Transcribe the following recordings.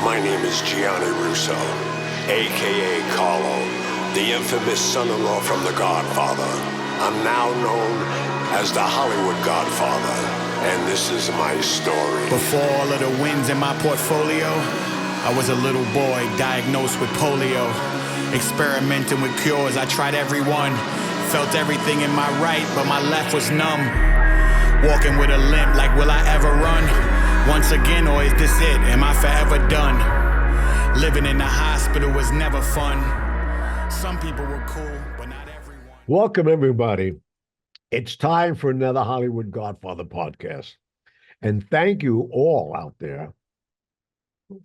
My name is Gianni Russo, a.k.a. Carlo, the infamous son-in-law from The Godfather. I'm now known as the Hollywood Godfather, and this is my story. Before all of the wins in my portfolio, I was a little boy diagnosed with polio. Experimenting with cures, I tried every one. Felt everything in my right, but my left was numb. Walking with a limp, like will I ever run? Once again, or is this it? Am I forever done? Living in the hospital was never fun. Some people were cool, but not everyone. Welcome, everybody. It's time for another Hollywood Godfather podcast. And thank you all out there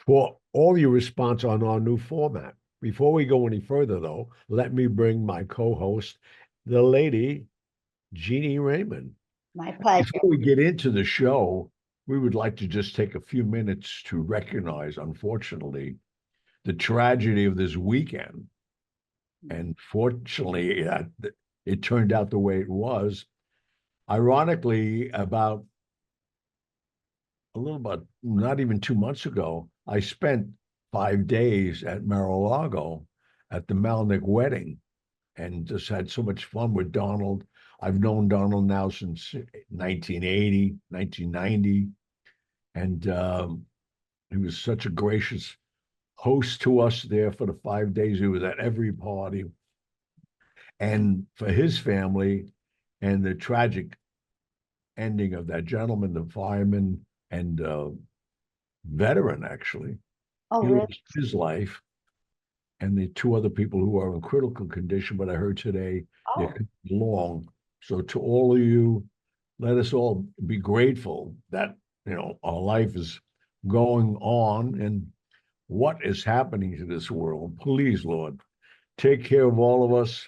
for all your response on our new format. Before we go any further, though, let me bring my co-host, the lady, Jeannie Raymond. My pleasure. Before we get into the show, we would like to just take a few minutes to recognize, unfortunately, the tragedy of this weekend. And fortunately, it turned out the way it was. Ironically, about not even 2 months ago, I spent 5 days at Mar-a-Lago at the Malnick wedding and just had so much fun with Donald. I've known Donald now since 1980, 1990. And he was such a gracious host to us there for the 5 days. He was at every party. And for his family and the tragic ending of that gentleman, the fireman and veteran, actually. Oh, he really? lost his life. And the two other people who are in critical condition, but I heard today they're long. So to all of you, let us all be grateful that, our life is going on and what is happening to this world. Please, Lord, take care of all of us.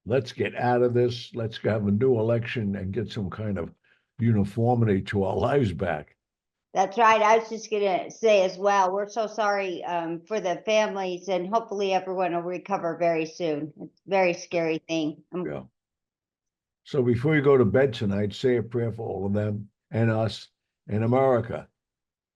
Let's get out of this. Let's have a new election and get some kind of uniformity to our lives back. That's right. I was just going to say as well, we're so sorry for the families, and hopefully everyone will recover very soon. It's a very scary thing. Yeah. So before you go to bed tonight, say a prayer for all of them and us and America.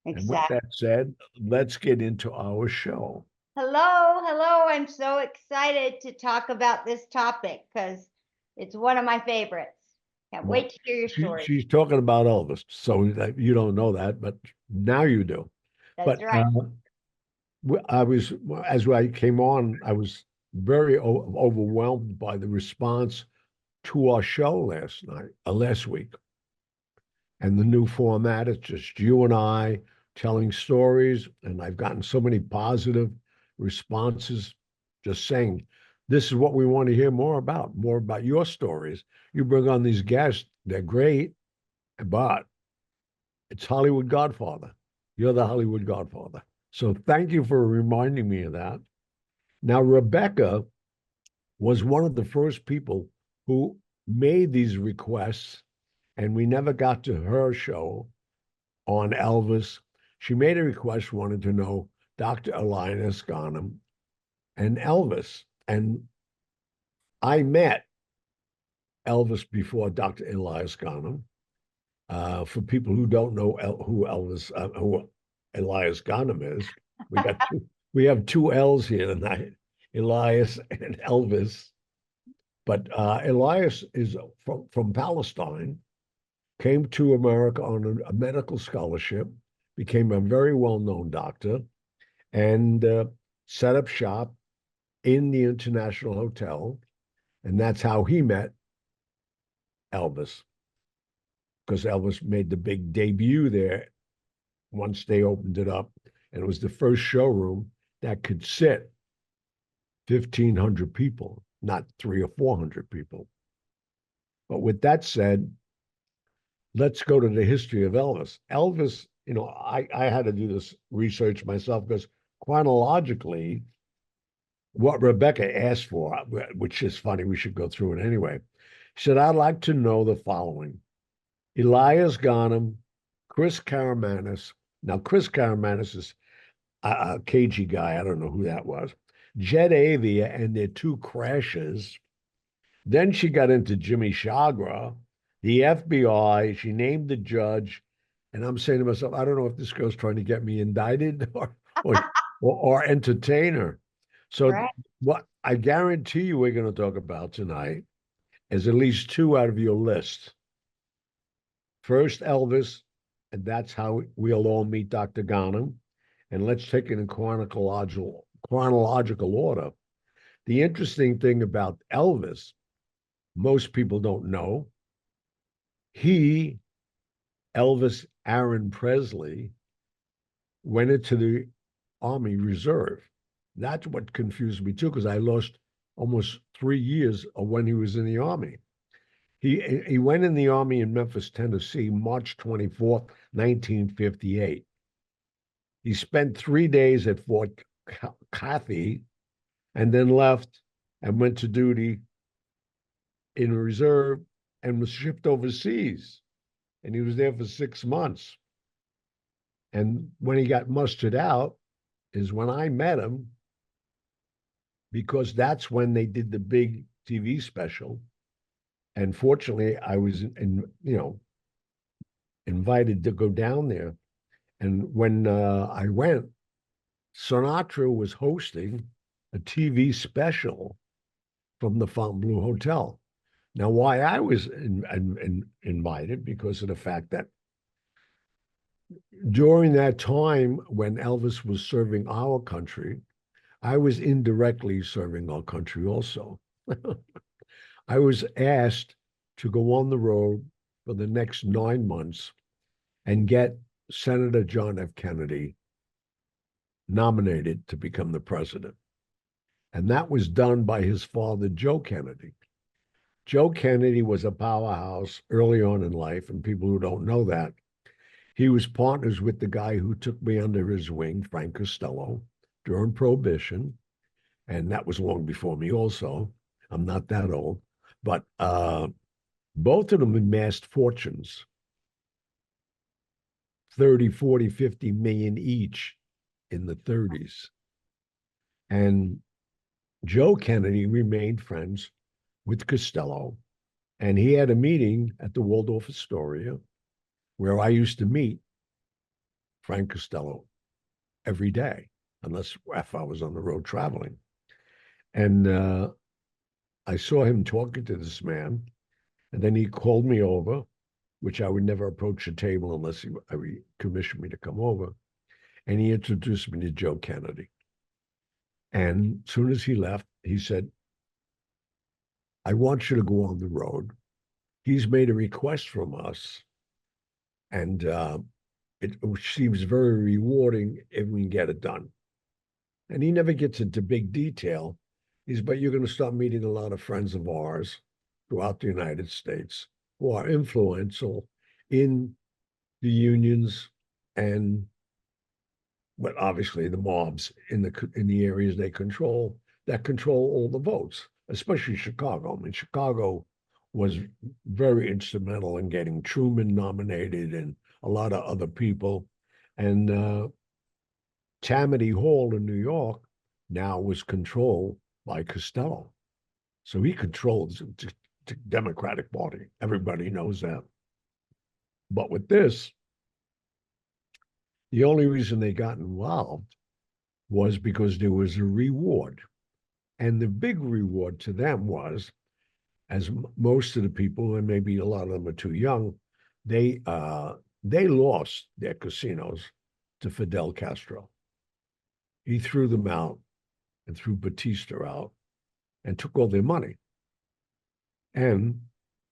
Exactly. And with that said, let's get into our show. Hello. I'm so excited to talk about this topic because it's one of my favorites. Can't wait to hear your story. She's talking about Elvis, so you don't know that, but now you do. That's right. As I came on, I was very overwhelmed by the response to our show last week. And the new format, it's just you and I telling stories, and I've gotten so many positive responses just saying, this is what we want to hear more about your stories. You bring on these guests, they're great, but it's Hollywood Godfather. You're the Hollywood Godfather. So thank you for reminding me of that. Now, Rebecca was one of the first people who made these requests, and we never got to her show on Elvis. She made a request, wanted to know Dr. Elias Ganam and Elvis. And I met Elvis before Dr. Elias Ganam. For people who don't know who Elias Ganam is, we have two L's here tonight, Elias and Elvis. But Elias is from Palestine, came to America on a medical scholarship, became a very well-known doctor, and set up shop in the International Hotel. And that's how he met Elvis, because Elvis made the big debut there once they opened it up. And it was the first showroom that could sit 1,500 people, not 300 or 400 people. But with that said, let's go to the history of Elvis. Elvis, I had to do this research myself because chronologically, what Rebecca asked for, which is funny, we should go through it anyway. She said, I'd like to know the following. Elias Ganam, Chris Karamanis. Now, Chris Karamanis is a cagey guy. I don't know who that was. Jet Avia and their two crashes. Then she got into Jimmy Chagra, the FBI. She named the judge. And I'm saying to myself, I don't know if this girl's trying to get me indicted or or, or entertainer. So Right. what I guarantee you we're going to talk about tonight is at least two out of your list. First, Elvis, and that's how we'll all meet Dr. Ganam. And let's take it in chronological order. The interesting thing about Elvis, most people don't know, he, Elvis Aaron Presley, went into the Army Reserve. That's what confused me too, because I lost almost 3 years of when he was in the Army. He went in the Army in Memphis, Tennessee, March 24th, 1958. He spent 3 days at Fort Cathy and then left and went to duty in reserve and was shipped overseas. And he was there for 6 months. And when he got mustered out is when I met him, because that's when they did the big TV special. And fortunately, I was invited to go down there. And when I went, Sinatra was hosting a TV special from the Fontainebleau Hotel. Now, why I was invited, because of the fact that during that time when Elvis was serving our country, I was indirectly serving our country also. I was asked to go on the road for the next 9 months and get Senator John F. Kennedy nominated to become the president. And that was done by his father, Joe Kennedy. Joe Kennedy was a powerhouse early on in life, and people who don't know that, he was partners with the guy who took me under his wing, Frank Costello, during Prohibition. And that was long before me also. I'm not that old. But both of them amassed fortunes, 30, 40, 50 million each in the 30s. And Joe Kennedy remained friends with Costello. And he had a meeting at the Waldorf Astoria where I used to meet Frank Costello every day, unless if I was on the road traveling. And I saw him talking to this man, and then he called me over, which I would never approach a table unless he commissioned me to come over. And he introduced me to Joe Kennedy. And as soon as he left, he said, I want you to go on the road. He's made a request from us. And it seems very rewarding if we can get it done. And he never gets into big detail. But you're going to start meeting a lot of friends of ours throughout the United States who are influential in the unions but obviously the mobs in the areas they control that control all the votes, especially Chicago. I mean, Chicago was very instrumental in getting Truman nominated and a lot of other people. And Tammany Hall in New York now was controlled by Costello. So he controls the Democratic Party. Everybody knows that. But with this, the only reason they got involved was because there was a reward. And the big reward to them was, as most of the people, and maybe a lot of them are too young, they lost their casinos to Fidel Castro. He threw them out and threw Batista out and took all their money. And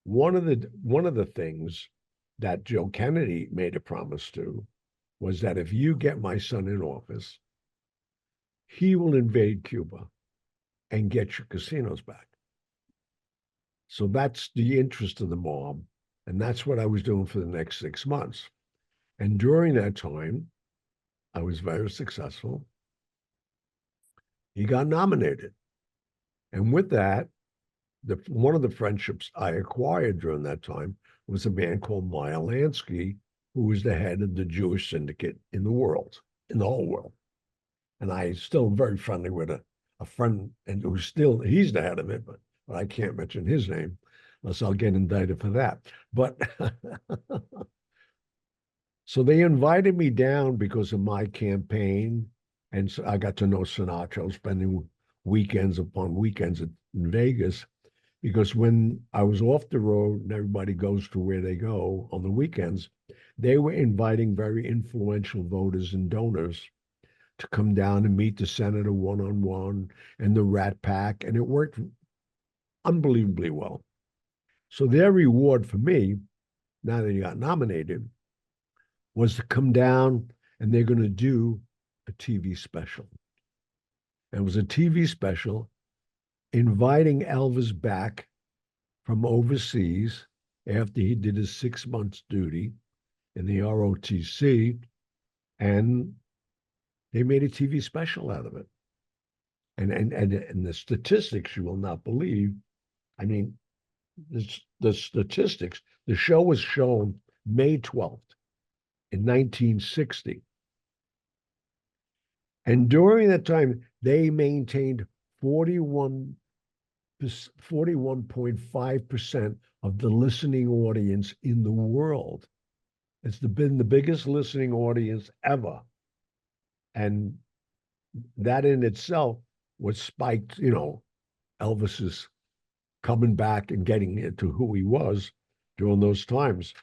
one of the things that Joe Kennedy made a promise to was that if you get my son in office, he will invade Cuba and get your casinos back. So that's the interest of the mob. And that's what I was doing for the next 6 months. And during that time, I was very successful. He got nominated. And with that, one of the friendships I acquired during that time was a man called Meyer Lansky, who was the head of the Jewish syndicate in the whole world. And I still very friendly with a friend, and he's the head of it, but I can't mention his name unless I'll get indicted for that. But so they invited me down because of my campaign And so I got to know Sinatra. I was spending weekends upon weekends in Vegas because when I was off the road and everybody goes to where they go on the weekends, they were inviting very influential voters and donors to come down and meet the senator one-on-one and the Rat Pack, and it worked unbelievably well. So their reward for me, now that he got nominated, was to come down and they're going to do a TV special. And it was a TV special inviting Elvis back from overseas after he did his 6 months duty in the ROTC, and they made a TV special out of it. And the statistics you will not believe. I mean, the statistics. The show was shown May 12th in 1960. And during that time, they maintained 41.5% of the listening audience in the world. It's been the biggest listening audience ever. And that in itself was spiked, Elvis's coming back and getting into who he was during those times.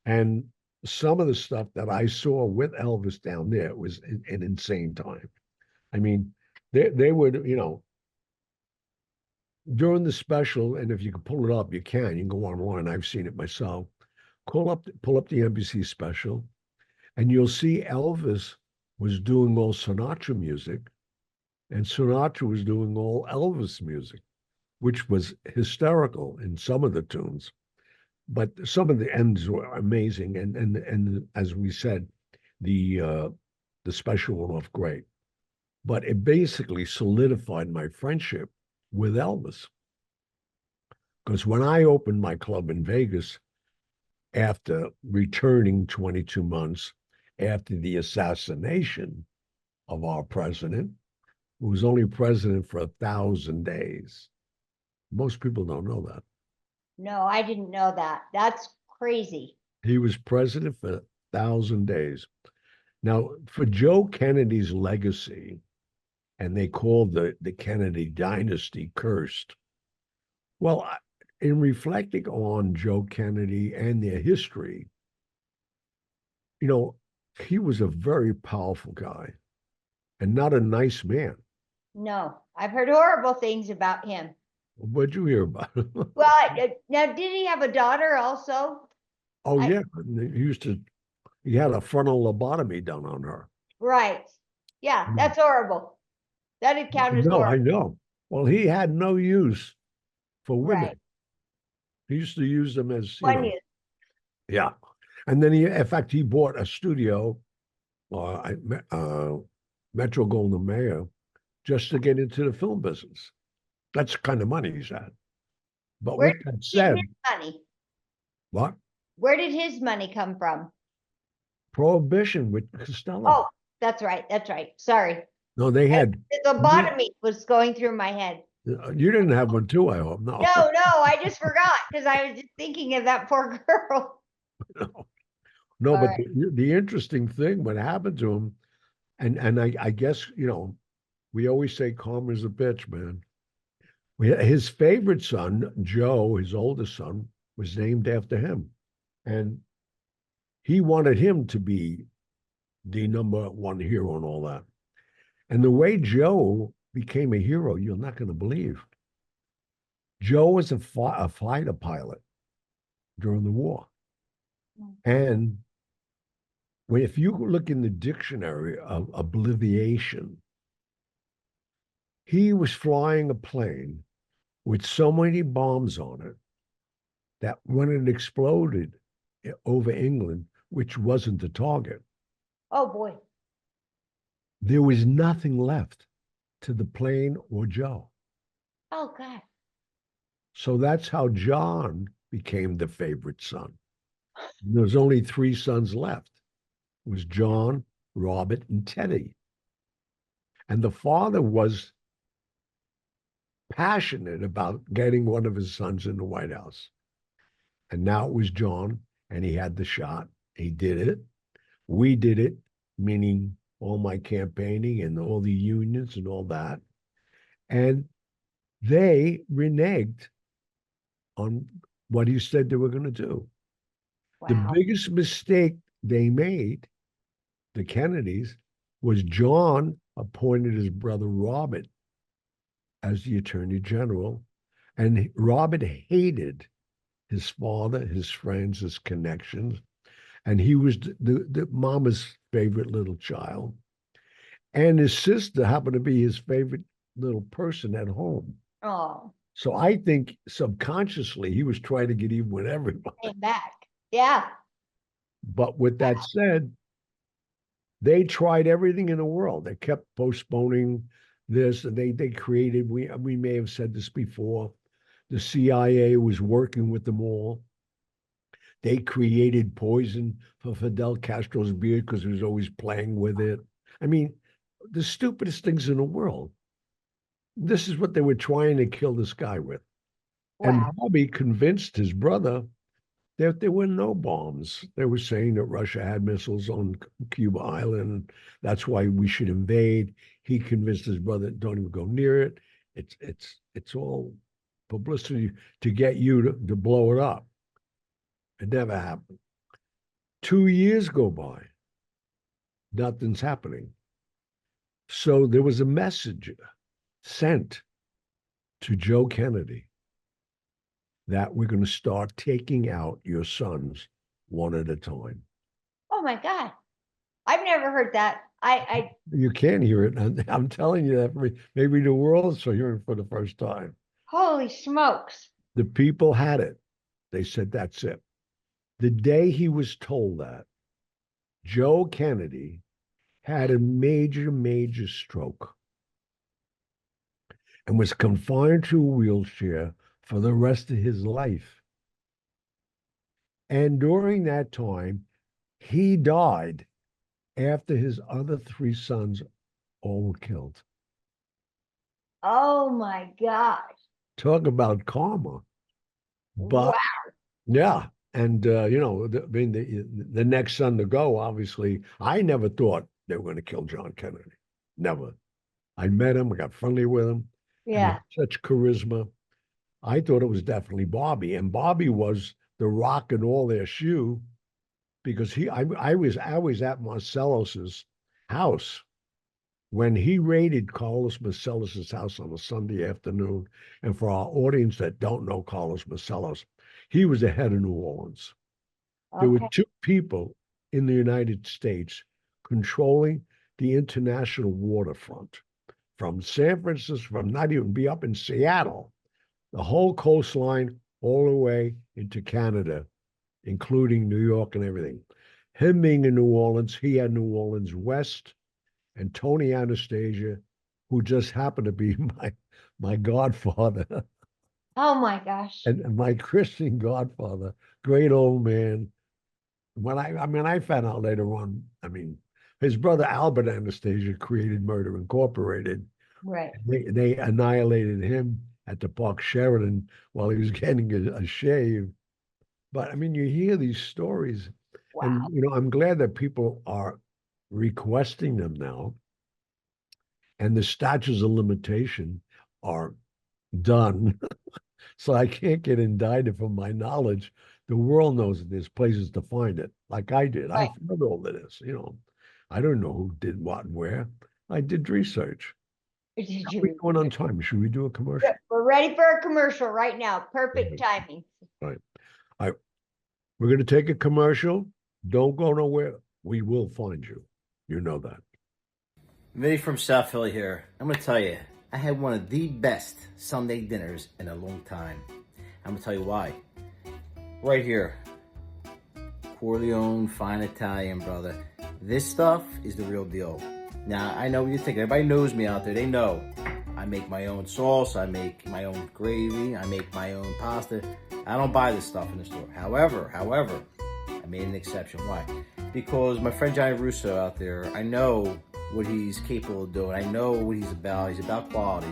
And some of the stuff that I saw with Elvis down there was an insane time. I mean, they would, during the special, and if you can pull it up, you can go online. I've seen it myself. Pull up the NBC special, and you'll see Elvis was doing all Sinatra music, and Sinatra was doing all Elvis music, which was hysterical in some of the tunes. But some of the ends were amazing, and as we said, the special went off great. But it basically solidified my friendship with Elvis, because when I opened my club in Vegas after returning 22 months after the assassination of our president, who was only president for 1,000 days. Most people don't know that. No, I didn't know that. That's crazy. He was president for 1,000 days. Now, for Joe Kennedy's legacy, and they called the Kennedy dynasty cursed. Well, in reflecting on Joe Kennedy and their history, he was a very powerful guy and not a nice man. No, I've heard horrible things about him. What'd you hear about him? Well, now, did he have a daughter also? Oh, yeah. He had a frontal lobotomy done on her. Right. Yeah, that's horrible. That'd count as No, horrible. I know. Well, he had no use for women. Right. He used to use them as, Yeah. And then in fact, he bought a studio, Metro Goldwyn Mayer, just to get into the film business. That's the kind of money he's had. But Where with that said, money? what? Where did his money come from? Prohibition with Costello. Oh, that's right. That's right. Sorry. No, they had. The lobotomy was going through my head. You didn't have one too, I hope. No. No, I just forgot because I was just thinking of that poor girl. No, All but right. the interesting thing, what happened to him, and I guess, we always say karma's a bitch, man. His favorite son, Joe, his oldest son, was named after him. And he wanted him to be the number one hero and all that. And the way Joe became a hero, you're not going to believe. Joe was a fighter pilot during the war. And if you look in the dictionary of obliviation, he was flying a plane with so many bombs on it that when it exploded over England, which wasn't the target, Oh boy. there was nothing left to the plane or Joe. Oh God. So that's how John became the favorite son. There was only 3 sons left. It was John, Robert, and Teddy. And the father was passionate about getting one of his sons in the White House. And now it was John, and he had the shot. He did it. We did it, meaning all my campaigning and all the unions and all that. And they reneged on what he said they were going to do. The Wow. biggest mistake they made, the Kennedys, was John appointed his brother Robert as the Attorney General. And Robert hated his father, his friends, his connections. And he was the mama's favorite little child. And his sister happened to be his favorite little person at home. Oh, So I think subconsciously he was trying to get even with everybody. came back. Yeah. But with that said, they tried everything in the world. They kept postponing this, and they created. We may have said this before. The CIA was working with them all. They created poison for Fidel Castro's beer because he was always playing with it. I mean, the stupidest things in the world. This is what they were trying to kill this guy with. And Wow. Bobby convinced his brother that there were no bombs. They were saying that Russia had missiles on Cuba Island. That's why we should invade. He convinced his brother, don't even go near it. It's all publicity to get you to blow it up. It never happened. 2 years go by. Nothing's happening. So there was a message sent to Joe Kennedy that we're going to start taking out your sons one at a time. Oh my God. I've never heard that. I You can hear it. And I'm telling you that maybe the world's hearing for the first time. holy smokes. The people had it. They said, that's it. The day he was told that, Joe Kennedy had a major, major stroke and was confined to a wheelchair for the rest of his life. And during that time, he died after his other 3 sons all were killed. Oh my gosh. Talk about karma. But Wow. yeah, and the next son to go, obviously, I never thought they were going to kill John Kennedy. Never. I met him, I got friendly with him. Yeah. Such charisma. I thought it was definitely Bobby, and Bobby was the rock in all their shoe because I was at Marcellos's house when he raided Carlos Marcellos's house on a Sunday afternoon. And for our audience that don't know Carlos Marcellos, he was the head of New Orleans. There were Okay. 2 people in the United States controlling the international waterfront from San Francisco, from not even be up in Seattle, the whole coastline all the way into Canada, including New York and everything. Him being in New Orleans, he had New Orleans West, and Tony Anastasia, who just happened to be my godfather Oh my gosh. and my Christian godfather, great old man. When I found out later on, his brother Albert Anastasia created Murder Incorporated. Right. They annihilated him at the Park Sheridan while he was getting a shave. But you hear these stories, and Wow. I'm glad that people are requesting them now, and the statutes of limitation are done. So I can't get indicted for my knowledge. The world knows that there's places to find it, like I did. I Right. found all of this. I don't know who did what and where. I did research. Did How are you we going on time? Should we do a commercial? We're ready for a commercial right now. Perfect timing. Right. All right. We're going to take a commercial. Don't go nowhere. We will find you. You know that. Vinny from South Philly here. I'm going to tell you, I had one of the best Sunday dinners in a long time. I'm going to tell you why. Right here. Corleone, fine Italian, brother. This stuff is the real deal. Now, I know what you're thinking. Everybody knows me out there. They know. I make my own sauce. I make my own gravy. I make my own pasta. I don't buy this stuff in the store. However, I made an exception. Why? Because my friend Johnny Russo out there, I know what he's capable of doing. I know what he's about. He's about quality.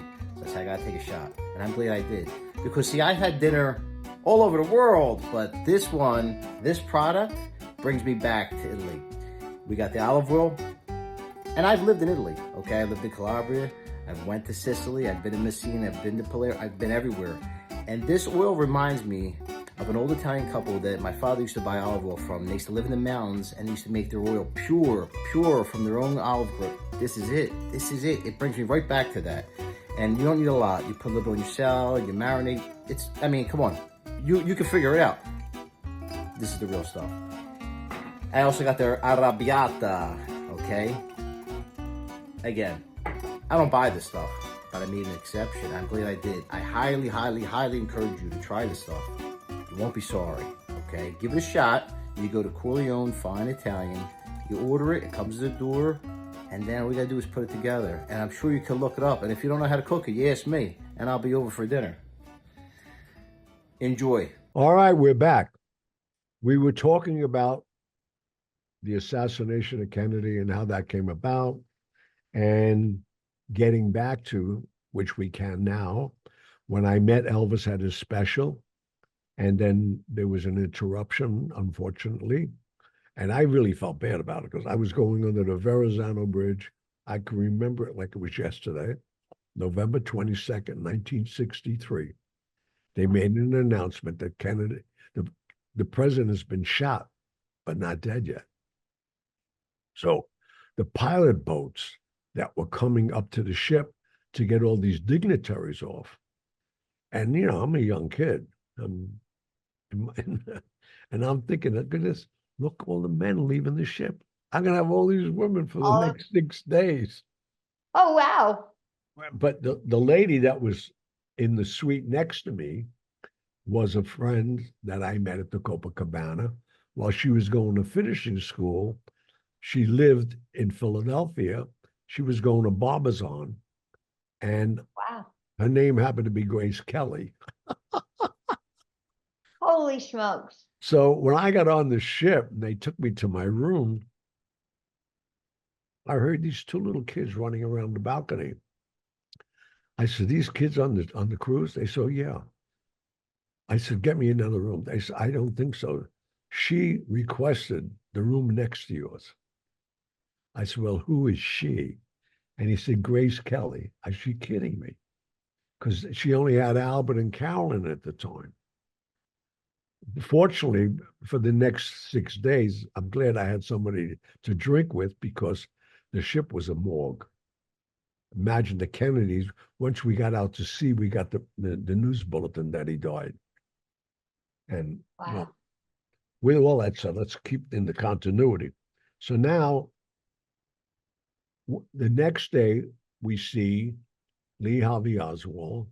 So I got to take a shot. And I'm glad I did. Because, see, I've had dinner all over the world, but this product brings me back to Italy. We got the olive oil, And I've lived in Italy, okay? I lived in Calabria. I've went to Sicily. I've been in Messina. I've been to Palermo. I've been everywhere. And this oil reminds me of an old Italian couple that my father used to buy olive oil from. They used to live in the mountains and they used to make their oil pure from their own olive grove. This is it. This is it. It brings me right back to that. And you don't need a lot. You put a little in your salad, you marinate. I mean, come on. You can figure it out. This is the real stuff. I also got their arrabbiata, okay? Again, I don't buy this stuff, but I made an exception. I'm glad I did. I highly, highly, highly encourage you to try this stuff. You won't be sorry, okay? Give it a shot. You go to Corleone Fine Italian. You order it. It comes to the door. And then all we got to do is put it together. And I'm sure you can look it up. And if you don't know how to cook it, you ask me. And I'll be over for dinner. Enjoy. All right, we're back. We were talking about the assassination of Kennedy and how that came about. And getting back to, which we can now, when I met Elvis at his special, and then there was an interruption, unfortunately, and I really felt bad about it because I was going under the Verrazano Bridge. I can remember it like it was yesterday, November 22nd, 1963. They made an announcement that Kennedy, the president has been shot, but not dead yet. So the pilot boats that were coming up to the ship to get all these dignitaries off. And, you know, I'm a young kid. And I'm thinking, look at this. Look, all the men leaving the ship. I'm going to have all these women for the next 6 days. Oh, wow. But the lady that was in the suite next to me was a friend that I met at the Copacabana. While she was going to finishing school, she lived in Philadelphia. She was going to Barbizon, and Wow. her name happened to be Grace Kelly. Holy smokes. So when I got on the ship and they took me to my room, I heard these two little kids running around the balcony. I said, "These kids on the cruise?" They said, "Yeah." I said, "Get me another room." They said, "I don't think so. She requested the room next to yours." I said, "Well, who is she?" And he said, "Grace Kelly." I said, "Are you kidding me?" Because she only had Albert and Carolyn at the time. Fortunately, for the next 6 days, I'm glad I had somebody to drink with because the ship was a morgue. Imagine the Kennedys. Once we got out to sea, we got the news bulletin that he died. And Wow. well, with all that said, let's keep in the continuity. So now, the next day, we see Lee Harvey Oswald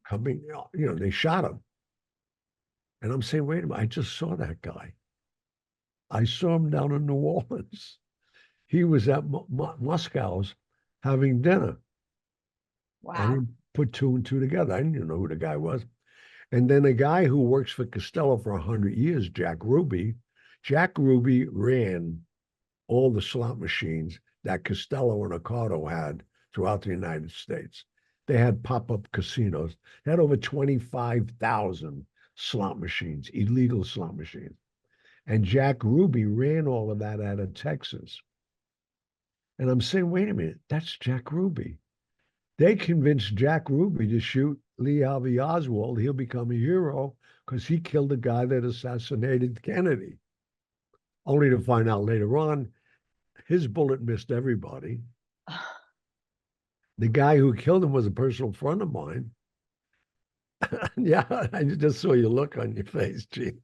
coming. You know, they shot him. And I'm saying, wait a minute, I just saw that guy. I saw him down in New Orleans. He was at Moscow's having dinner. Wow. And he put two and two together. I didn't know who the guy was. And then a guy who works for Costello for 100 years, Jack Ruby ran all the slot machines that Costello and Ricardo had throughout the United States. They had pop-up casinos. They had over 25,000 slot machines, illegal slot machines. And Jack Ruby ran all of that out of Texas. And I'm saying, wait a minute, that's Jack Ruby. They convinced Jack Ruby to shoot Lee Harvey Oswald. He'll become a hero because he killed the guy that assassinated Kennedy. Only to find out later on, his bullet missed everybody. The guy who killed him was a personal friend of mine. Yeah, I just saw your look on your face, Jeannie.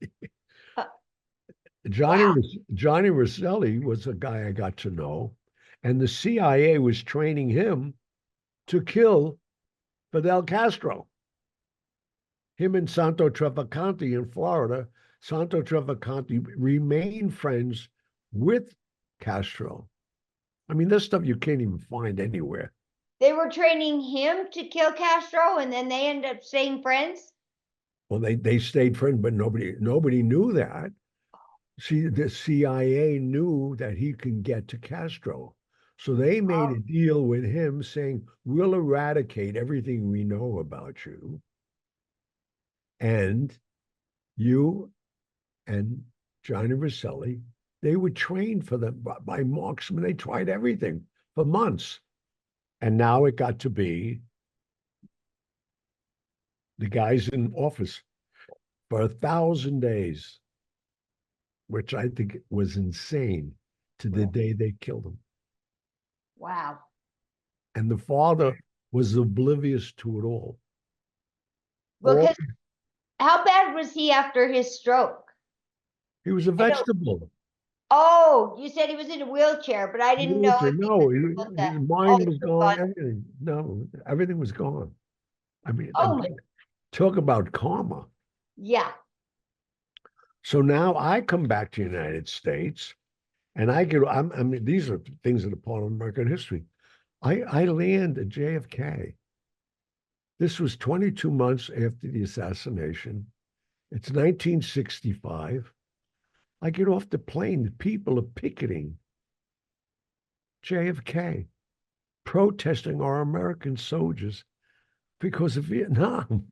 Johnny Rosselli was a guy I got to know, and the CIA was training him to kill Fidel Castro. Him and Santo Trafficante in Florida. Santo Trafficante remained friends with Castro. I mean, this stuff you can't even find anywhere. They were training him to kill Castro, and then they ended up staying friends? Well, they stayed friends, but nobody knew that. See, the CIA knew that he can get to Castro. So they made a deal with him saying, we'll eradicate everything we know about you. And you and Johnny Rosselli They were trained for them by marksmen. They tried everything for months. And now it got to be the guys in office for 1,000 days, which I think was insane to the day they killed him. Wow. And the father was oblivious to it all. Well, All- 'cause how bad was he after his stroke? he was a vegetable. Oh, you said he was in a wheelchair, but I didn't know if he No, was able to. his Oh, mind he was was gone. gone. Everything. No, everything was gone. I mean, Oh my, talk about karma. yeah. So now I come back to the United States, and I mean, these are things that are part of American history. I land at JFK. This was 22 months after the assassination. It's 1965. I get off the plane. The people are picketing JFK, protesting our American soldiers because of Vietnam.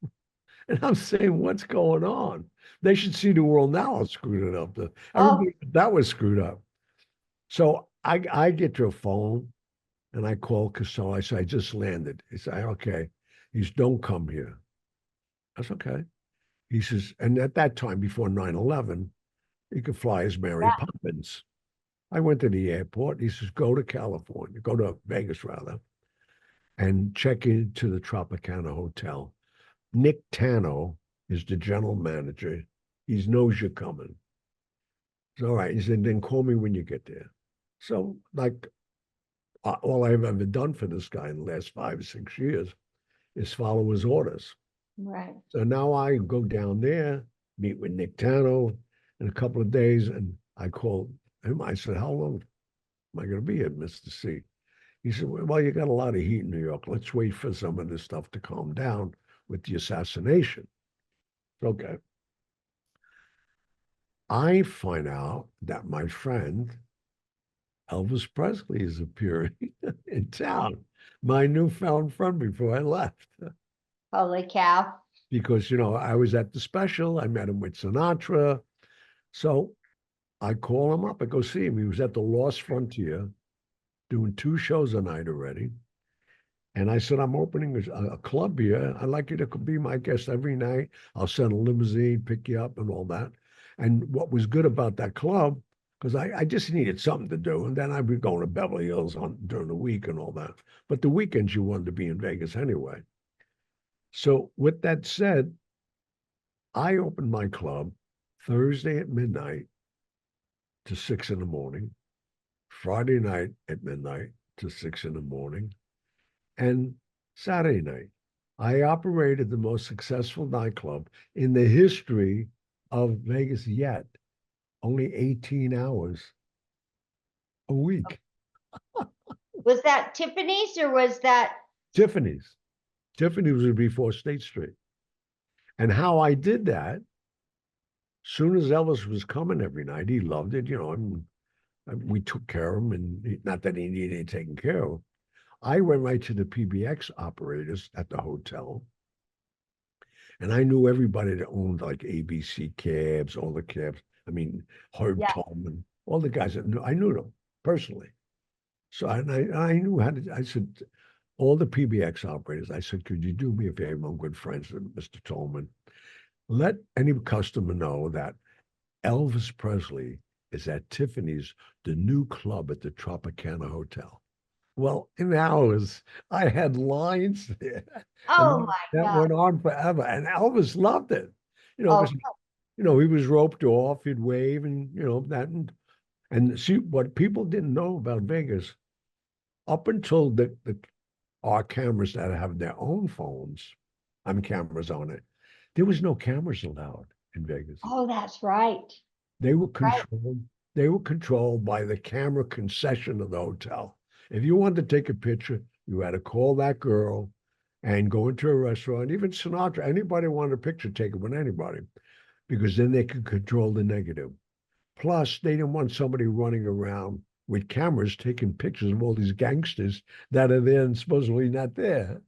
And I'm saying, what's going on? They should see the world now how screwed it up. Oh, Everybody that was screwed up. So I get to a phone and I call Costello. I say, I just landed. He said, okay. He says, don't come here. That's okay. He says, and at that time, before 9/11, you could fly as Mary yeah. Poppins. I went to the airport. He says, go to California, go to Vegas rather, and check into the Tropicana Hotel. Nick Tano is the general manager. He knows you're coming. It's all right. He said, then call me when you get there. So, like, all I've ever done for this guy in the last 5 or 6 years is follow his orders. Right. So now I go down there, meet with Nick Tano in a couple of days, and I called him. I said, how long am I going to be here, Mr. C? He said, well, you got a lot of heat in New York. Let's wait for some of this stuff to calm down with the assassination. Okay. I find out that my friend Elvis Presley is appearing in town, my newfound friend before I left. Holy cow. Because, I was at the special, I met him with Sinatra. So I call him up, I go see him. He was at the Lost Frontier doing 2 shows a night already. And I said, I'm opening a club here. I'd like you to be my guest every night. I'll send a limousine, pick you up and all that. And what was good about that club, because I just needed something to do. And then I'd be going to Beverly Hills during the week and all that. But the weekends you wanted to be in Vegas anyway. So with that said, I opened my club Thursday at midnight to 6 in the morning, Friday night at midnight to 6 in the morning, and Saturday night. I operated the most successful nightclub in the history of Vegas yet. Only 18 hours a week. Was that Tiffany's or was that? Tiffany's. Tiffany's was before State Street. And how I did that, soon as Elvis was coming every night, he loved it, and we took care of him, and not that he needed taken care of. I went right to the PBX operators at the hotel, and I knew everybody that owned like ABC cabs, all the cabs. I mean, Herb Tolman, all the guys I knew them personally. So I knew how to. I said, all the PBX operators. I said, could you do me a favor? I'm good friends with Mr. Tolman. Let any customer know that Elvis Presley is at Tiffany's, the new club at the Tropicana Hotel. Well, in hours, I had lines there. Oh And my that God. went on forever. And Elvis loved it. Oh, 'Cause, he was roped off, he'd wave and, that. And see, what people didn't know about Vegas, up until our cameras that have their own phones, cameras on it, there was no cameras allowed in Vegas. oh, that's right. They were Right. controlled. They were controlled by the camera concession of the hotel. If you wanted to take a picture, you had to call that girl and go into a restaurant. Even Sinatra, anybody wanted a picture taken with anybody, because then they could control the negative. Plus, they didn't want somebody running around with cameras taking pictures of all these gangsters that are there and supposedly not there.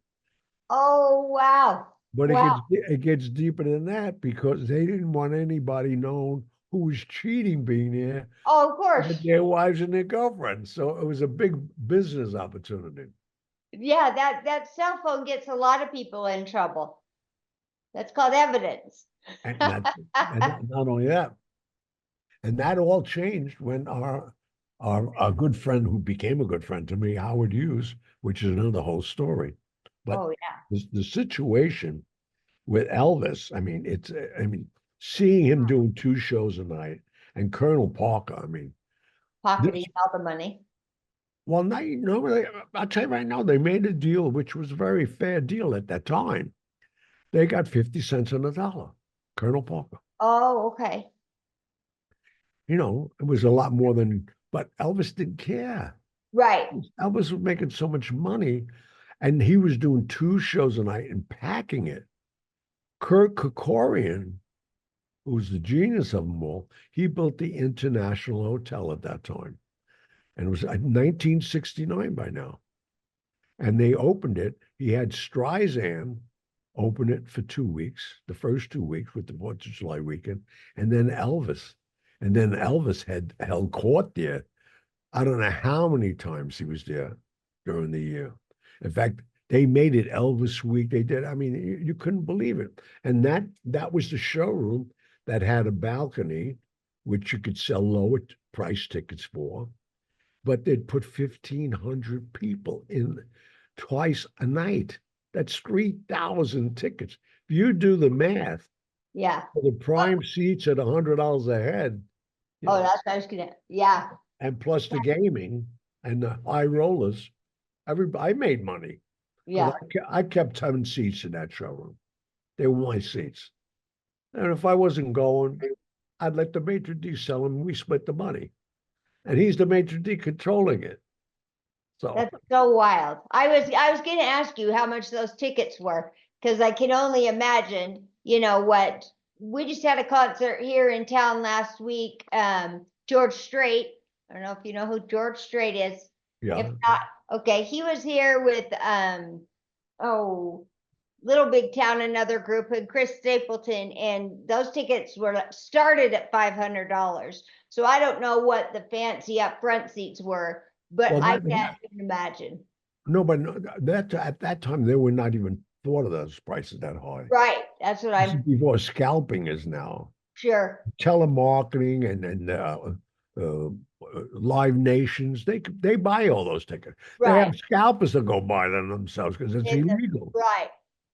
Oh, wow. But Wow. it gets deeper than that, because they didn't want anybody known who was cheating being there Oh, of course. with their wives and their girlfriends. So it was a big business opportunity. Yeah, that cell phone gets a lot of people in trouble. That's called evidence. And not only that, and that all changed when our good friend who became a good friend to me, Howard Hughes, which is another whole story. But Oh yeah. the situation with Elvis, I mean, seeing him doing 2 shows a night and Colonel Parker, I mean, Pocketing all the money. well, now you know, I'll tell you right now, they made a deal which was a very fair deal at that time. They got 50 cents on the dollar, Colonel Parker. Oh, okay. You know, it was a lot more than, but Elvis didn't care. Right. Elvis was making so much money, and he was doing 2 shows a night and packing it. Kurt Kerkorian, who's the genius of them all, he built the International Hotel at that time. And it was 1969 by now. And they opened it. He had Streisand open it for 2 weeks, the first 2 weeks with the 4th of July weekend, and then Elvis. And then Elvis had held court there. I don't know how many times he was there during the year. In fact, they made it Elvis Week. They did. I mean, you couldn't believe it. And that was the showroom that had a balcony, which you could sell lower price tickets for. But they'd put 1,500 people in twice a night. That's 3,000 tickets. If you do the math, Yeah. for the prime seats at $100 a head, you Oh, know, that's what I was gonna. Yeah. and plus the gaming and the high rollers, I made money. Yeah. I kept 10 seats in that showroom. They were my seats. And if I wasn't going, I'd let the maitre d' sell them. We split the money. And he's the maitre d' controlling it. So That's so wild. I was going to ask you how much those tickets were, because I can only imagine, what we just had a concert here in town last week. George Strait. I don't know if you know who George Strait is. yeah. If not, okay, he was here with Little Big Town, another group, and Chris Stapleton, and those tickets were started at $500. So I don't know what the fancy up front seats were, but Well, I can't even imagine. that at that time they were not even thought of those prices that high. Right. That's what This is I'm before scalping is now. sure. Telemarketing and Live Nations, they buy all those tickets. They Right. have scalpers that go buy them themselves because it's illegal. Right.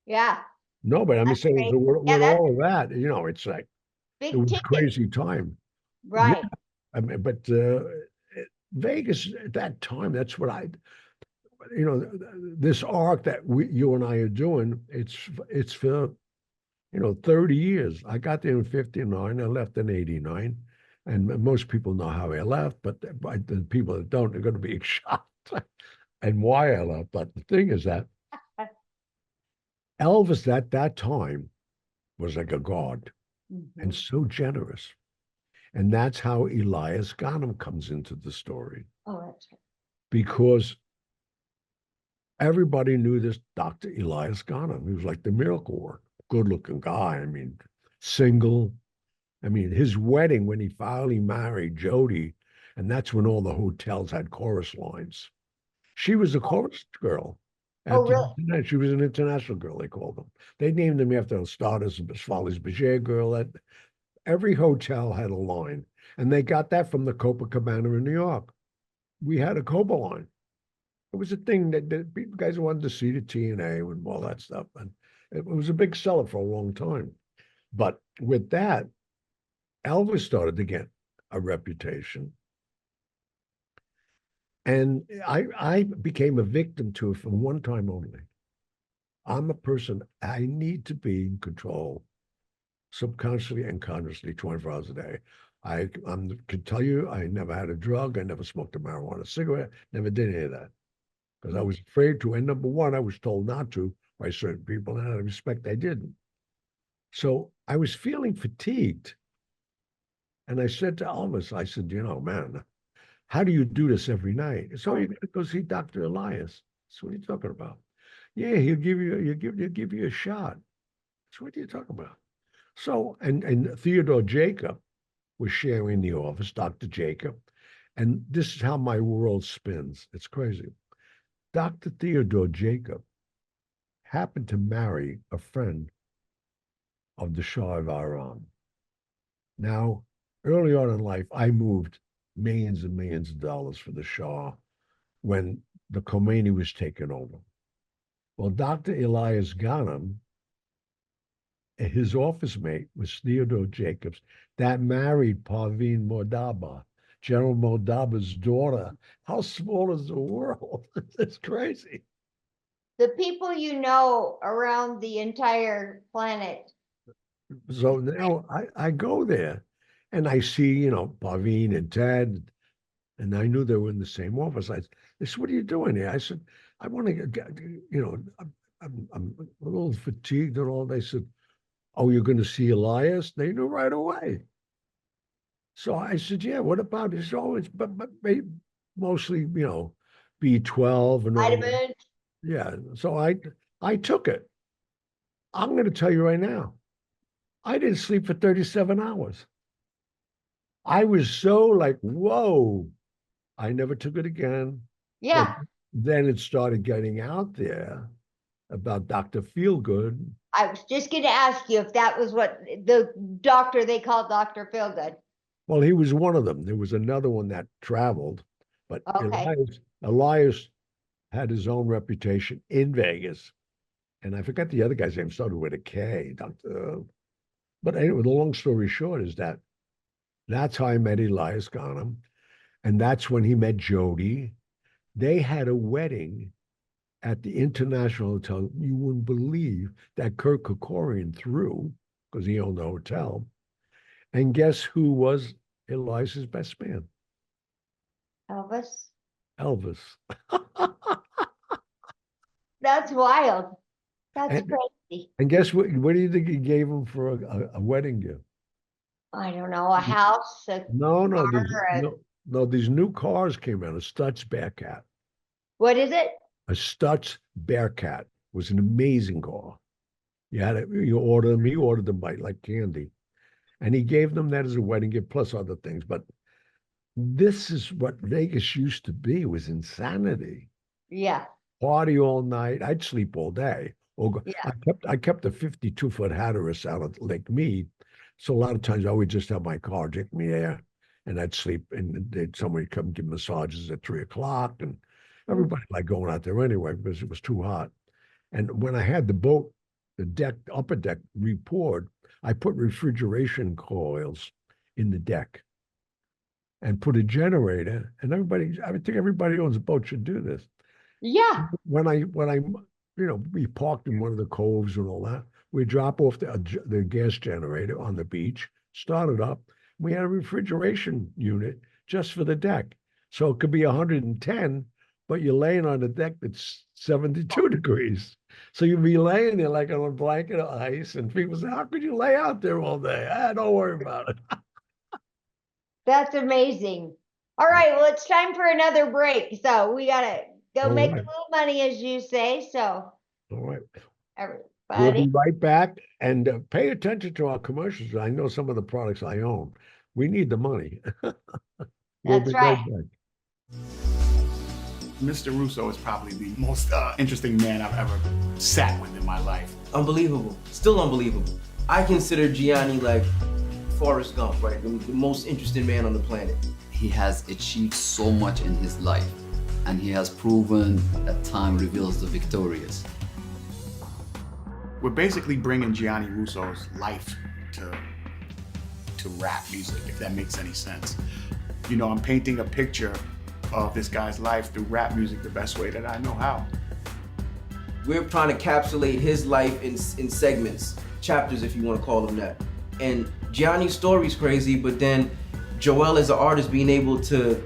Yeah. No, but I'm That's saying great. with Yeah, that's all of that, it's like it big was a ticket. crazy time. Right. I mean, but Vegas at that time, that's what this arc that you and I are doing, it's for 30 years. I got there in 59. I left in 89. And most people know how I left, but the people that don't are going to be shocked and why I left. But the thing is that Elvis at that time was like a god and so generous. And that's how Elias Ganam comes into the story. Oh, that's right. Because everybody knew this Dr. Elias Ganam. He was like the miracle worker, good-looking guy. I mean, single. I mean, his wedding, when he finally married Jody, and that's when all the hotels had chorus lines. She was a chorus girl. Oh, really? She was an international girl, they called them. They named them after starters, Folies Bergère girl. Every hotel had a line, and they got that from the Copacabana in New York. We had a Copa line. It was a thing that guys wanted to see the TNA and all that stuff, and it was a big seller for a long time. But with that, Elvis started to get a reputation. And I became a victim to it from one time only. I'm a person, I need to be in control subconsciously and consciously 24 hours a day. I can tell you, I never had a drug. I never smoked a marijuana cigarette, never did any of that. Because I was afraid to. And number one, I was told not to by certain people, and out of respect, I didn't. So I was feeling fatigued. And I said to Elvis, I said, man, how do you do this every night? So you got to go see Dr. Elias. So what are you talking about? Yeah, he'll give you a shot. So what are you talking about? So and Theodore Jacob, was sharing the office, Dr. Jacob. And this is how my world spins. It's crazy. Dr. Theodore Jacob happened to marry a friend of the Shah of Iran. Now, early on in life, I moved millions and millions of dollars for the Shah when the Khomeini was taken over. Well, Dr. Elias Ganam, his office mate was Theodore Jacobs, that married Parveen Mordaba, General Mordaba's daughter. How small is the world? It's crazy. The people you know around the entire planet. So now I go there and I see, Parveen and Ted, and I knew they were in the same office. They said, "What are you doing here?" I said, "I want to get, I'm a little fatigued and all." They said, "Oh, you're going to see Elias?" They knew right away. So I said, "Yeah, what about this?" Oh, it's but mostly, B12 and all that. Vitamins. Yeah. So I took it. I'm going to tell you right now, I didn't sleep for 37 hours. I was so like, whoa. I never took it again. Yeah. But then it started getting out there about Dr. Feelgood. I was just going to ask you if that was what the doctor they called Dr. Feelgood. Well, he was one of them. There was another one that traveled, but Okay. Elias had his own reputation in Vegas. And I forgot the other guy's name, started with a K, Dr. But anyway, the long story short is that's how I met Elias Ganam. And that's when he met Jody. They had a wedding at the International Hotel. You wouldn't believe that Kirk Kerkorian threw, because he owned the hotel. And guess who was Elias's best man? Elvis. Elvis. That's wild. That's crazy. And guess what? What do you think he gave him for a wedding gift? I don't know, a house, a No, car, no, these new cars came out, a Stutz Bearcat. what is it? A Stutz Bearcat was an amazing car. You order them, he ordered them like candy. And he gave them that as a wedding gift, plus other things. But this is what Vegas used to be, was insanity. Yeah. Party all night. I'd sleep all day. Yeah. I kept a 52-foot Hatteras out at Lake Mead. So a lot of times I would just have my car take me there, and I'd sleep, and somebody come give massages at 3:00, and everybody liked going out there anyway because it was too hot. And when I had the boat, the upper deck re-poured, I put refrigeration coils in the deck and put a generator. And I think everybody who owns a boat should do this. Yeah. When I we parked in one of the coves and all that, we drop off the gas generator on the beach, start it up. We had a refrigeration unit just for the deck. So it could be 110, but you're laying on a deck that's 72 degrees. So you'd be laying there like on a blanket of ice, and people say, "How could you lay out there all day?" Don't worry about it. That's amazing. All right, well, it's time for another break. So we gotta go All make right. a little money, as you say. So All right. We'll everybody, be right back, and pay attention to our commercials. I know some of the products I own. We need the money. We'll that's be right. back. Mr. Russo is probably the most interesting man I've ever sat with in my life. Unbelievable. Still unbelievable. I consider Gianni like Forrest Gump, right? The most interesting man on the planet. He has achieved so much in his life, and he has proven that time reveals the victorious. We're basically bringing Gianni Russo's life to rap music, if that makes any sense. I'm painting a picture of this guy's life through rap music the best way that I know how. We're trying to encapsulate his life in segments, chapters if you want to call them that. And Gianni's story's crazy, but then Joel as an artist being able to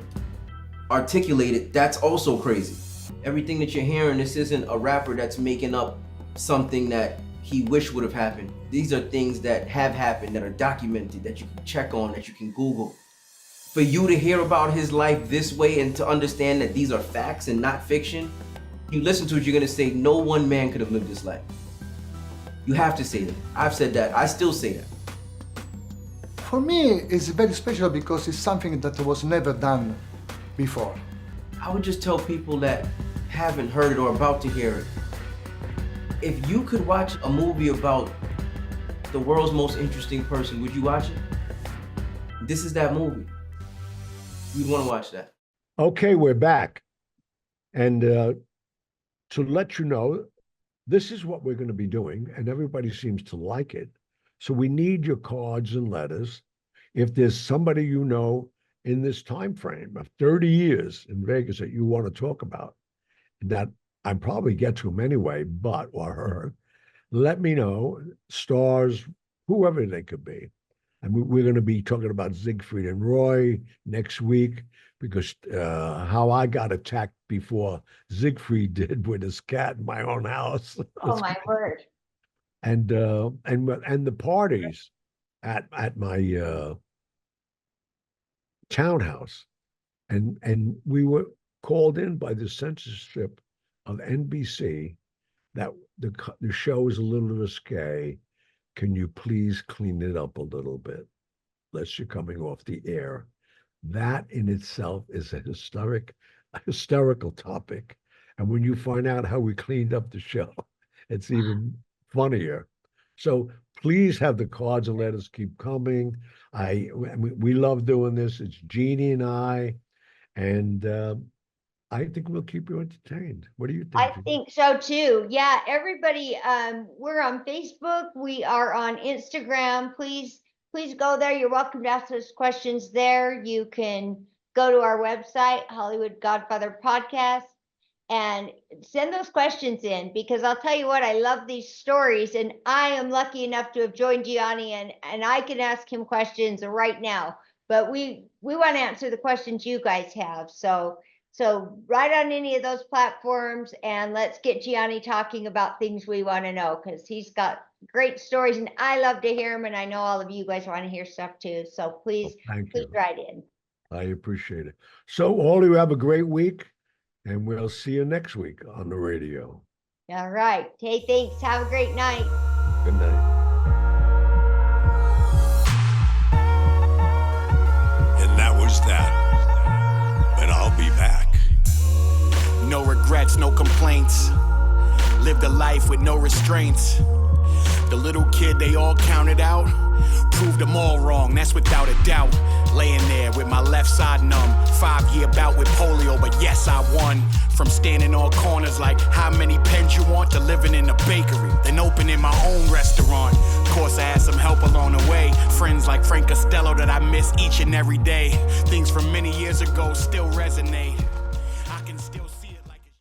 articulate it, that's also crazy. Everything that you're hearing, this isn't a rapper that's making up something that he wished would have happened. These are things that have happened, that are documented, that you can check on, that you can Google. For you to hear about his life this way and to understand that these are facts and not fiction, you listen to it, you're gonna say, no one man could have lived this life. You have to say that. I've said that, I still say that. For me, it's very special because it's something that was never done before. I would just tell people that haven't heard it or about to hear it. If you could watch a movie about the world's most interesting person, would you watch it? This is that movie. You'd want to watch that. Okay, we're back. And to let you know, this is what we're going to be doing, and everybody seems to like it. So we need your cards and letters. If there's somebody you know in this time frame of 30 years in Vegas that you want to talk about, that I probably get to them anyway, but or her, let me know. Stars, whoever they could be. And we're going to be talking about Siegfried and Roy next week, because how I got attacked before Siegfried did with his cat in my own house. Oh my word. And the parties at my townhouse, and we were called in by the censorship of NBC that the show is a little risque. Can you please clean it up a little bit, lest you're coming off the air? That in itself is a hysterical topic. And when you find out how we cleaned up the show, it's even funnier. So please have the cards and letters keep coming. We love doing this. It's Jeannie and I, and I think we'll keep you entertained. What do you think? I think so too. Yeah, everybody, we're on Facebook. We are on Instagram. Please go there. You're welcome to ask those questions there. You can go to our website, Hollywood Godfather Podcast, and send those questions in, because I'll tell you what, I love these stories, and I am lucky enough to have joined Gianni, and I can ask him questions right now, but we want to answer the questions you guys have. So write on any of those platforms, and let's get Gianni talking about things we want to know, because he's got great stories, and I love to hear them, and I know all of you guys want to hear stuff too. So please write in. I appreciate it. So all of you have a great week, and we'll see you next week on the radio. All right. Hey, thanks. Have a great night. Good night. And that was that. But I'll be back. No regrets, no complaints. Lived a life with no restraints. The little kid they all counted out, proved them all wrong, that's without a doubt. Laying there with my left side numb, 5-year bout with polio, but yes, I won. From standing on corners like how many pens you want, to living in a bakery, then opening my own restaurant. Of course, I had some help along the way, friends like Frank Costello that I miss each and every day. Things from many years ago still resonate.